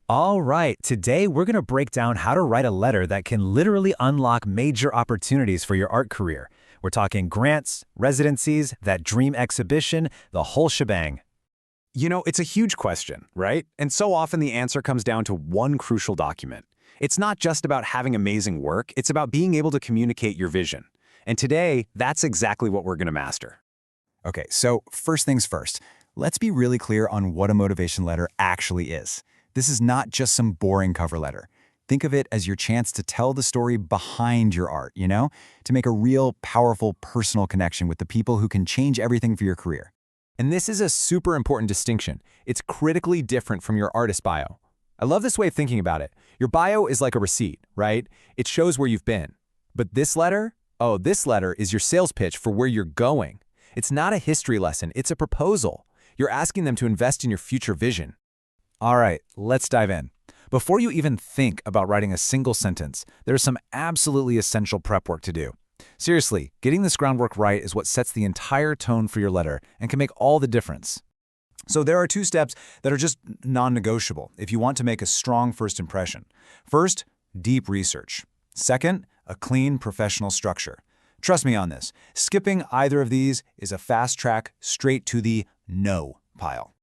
All right, today we're going to break down how to write a letter that can literally unlock major opportunities for your art career. We're talking grants, residencies, that dream exhibition, the whole shebang. It's a huge question, right? And so often the answer comes down to one crucial document. It's not just about having amazing work, it's about being able to communicate your vision. And today, that's exactly what we're going to master. Okay, so first things first, let's be really clear on what a motivation letter actually is. This is not just some boring cover letter. Think of it as your chance to tell the story behind your art, to make a real, powerful, personal connection with the people who can change everything for your career. And this is a super important distinction. It's critically different from your artist bio. I love this way of thinking about it. Your bio is like a receipt, right? It shows where you've been. But this letter? Oh, this letter is your sales pitch for where you're going. It's not a history lesson, it's a proposal. You're asking them to invest in your future vision. All right, let's dive in. Before you even think about writing a single sentence, there's some absolutely essential prep work to do. Seriously, getting this groundwork right is what sets the entire tone for your letter and can make all the difference. So there are two steps that are just non-negotiable if you want to make a strong first impression. First, deep research. Second, a clean professional structure. Trust me on this. Skipping either of these is a fast track straight to the no pile.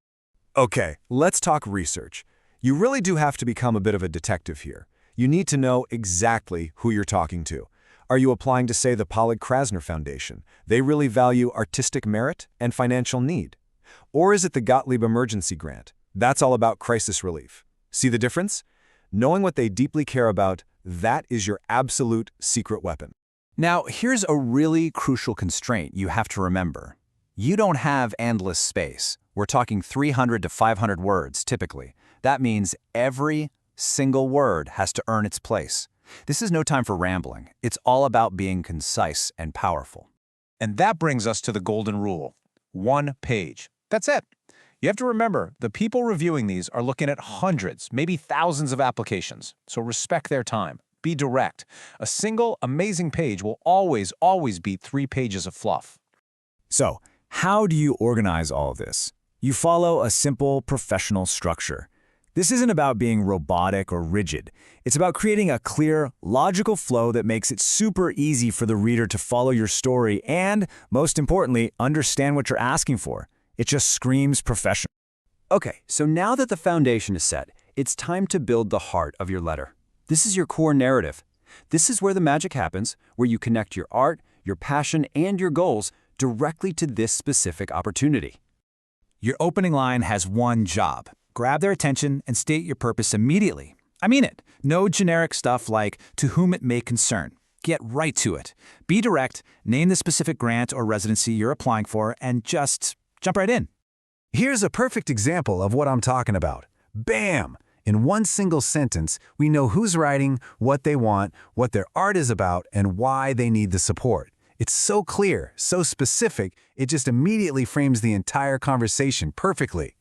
Okay, let's talk research. You really do have to become a bit of a detective here. You need to know exactly who you're talking to. Are you applying to, say, the Pollard-Krasner Foundation? They really value artistic merit and financial need. Or is it the Gottlieb Emergency Grant? That's all about crisis relief. See the difference? Knowing what they deeply care about, that is your absolute secret weapon. Now, here's a really crucial constraint you have to remember. You don't have endless space. We're talking 300 to 500 words, typically. That means every single word has to earn its place. This is no time for rambling. It's all about being concise and powerful. And that brings us to the golden rule. 1 page. That's it. You have to remember, the people reviewing these are looking at hundreds, maybe thousands of applications. So respect their time. Be direct. A single, amazing page will always beat 3 pages of fluff. So, how do you organize all of this? You follow a simple professional structure. This isn't about being robotic or rigid. It's about creating a clear, logical flow that makes it super easy for the reader to follow your story and, most importantly, understand what you're asking for. It just screams professional. Okay, so now that the foundation is set, it's time to build the heart of your letter. This is your core narrative. This is where the magic happens, where you connect your art, your passion, and your goals directly to this specific opportunity. Your opening line has one job. Grab their attention and state your purpose immediately. I mean it. No generic stuff like, to whom it may concern. Get right to it. Be direct, name the specific grant or residency you're applying for, and just jump right in. Here's a perfect example of what I'm talking about. Bam! In one single sentence, we know who's writing, what they want, what their art is about, and why they need the support. It's so clear, so specific, it just immediately frames the entire conversation perfectly.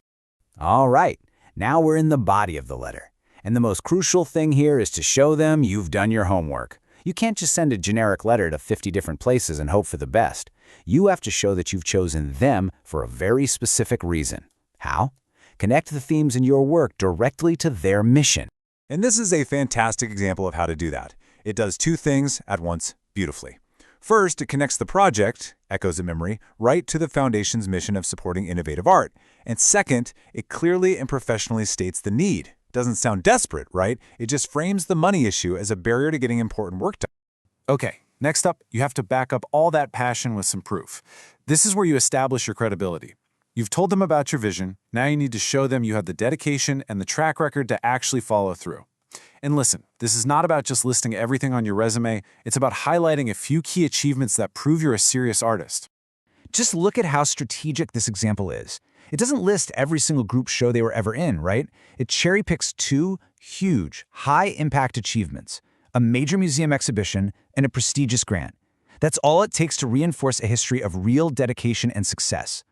All right, now we're in the body of the letter. And the most crucial thing here is to show them you've done your homework. You can't just send a generic letter to 50 different places and hope for the best. You have to show that you've chosen them for a very specific reason. How? Connect the themes in your work directly to their mission. And this is a fantastic example of how to do that. It does two things at once beautifully. First, it connects the project, echoes of memory, right to the Foundation's mission of supporting innovative art. And second, it clearly and professionally states the need. Doesn't sound desperate, right? It just frames the money issue as a barrier to getting important work done. Okay, next up, you have to back up all that passion with some proof. This is where you establish your credibility. You've told them about your vision, now you need to show them you have the dedication and the track record to actually follow through. And listen, this is not about just listing everything on your resume, it's about highlighting a few key achievements that prove you're a serious artist. Just look at how strategic this example is. It doesn't list every single group show they were ever in, right? It cherry picks 2 huge, high-impact achievements, a major museum exhibition and a prestigious grant. That's all it takes to reinforce a history of real dedication and success.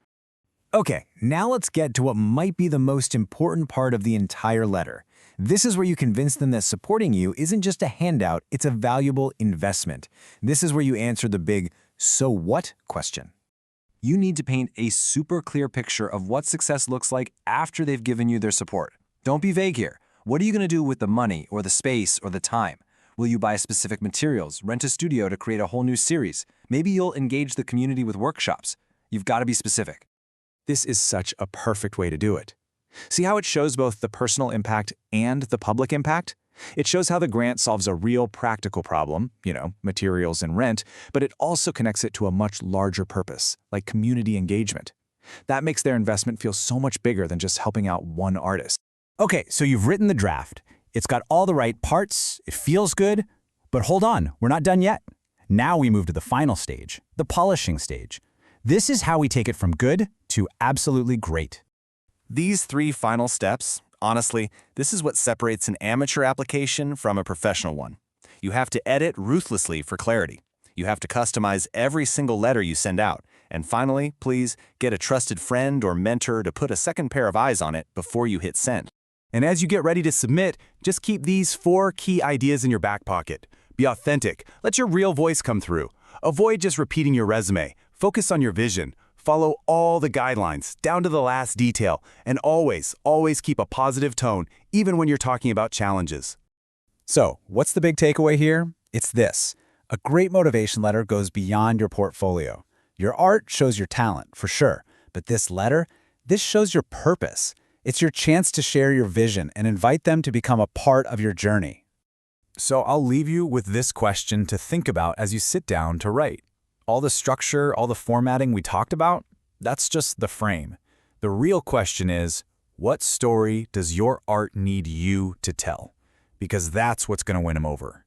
Okay, now let's get to what might be the most important part of the entire letter. This is where you convince them that supporting you isn't just a handout, it's a valuable investment. This is where you answer the big, so what question. You need to paint a super clear picture of what success looks like after they've given you their support. Don't be vague here. What are you going to do with the money or the space or the time? Will you buy specific materials, rent a studio to create a whole new series? Maybe you'll engage the community with workshops. You've got to be specific. This is such a perfect way to do it. See how it shows both the personal impact and the public impact? It shows how the grant solves a real practical problem, materials and rent, but it also connects it to a much larger purpose, like community engagement. That makes their investment feel so much bigger than just helping out one artist. Okay, so you've written the draft. It's got all the right parts, it feels good, but hold on, we're not done yet. Now we move to the final stage, the polishing stage. This is how we take it from good to absolutely great. These 3 final steps, honestly, this is what separates an amateur application from a professional one. You have to edit ruthlessly for clarity. You have to customize every single letter you send out. And finally, please get a trusted friend or mentor to put a second pair of eyes on it before you hit send. And as you get ready to submit, just keep these 4 key ideas in your back pocket. Be authentic. Let your real voice come through. Avoid just repeating your resume. Focus on your vision. Follow all the guidelines, down to the last detail. And always, always keep a positive tone, even when you're talking about challenges. So, what's the big takeaway here? It's this. A great motivation letter goes beyond your portfolio. Your art shows your talent, for sure. But this letter, this shows your purpose. It's your chance to share your vision and invite them to become a part of your journey. So I'll leave you with this question to think about as you sit down to write. All the structure, all the formatting we talked about, that's just the frame. The real question is, what story does your art need you to tell? Because that's what's going to win them over.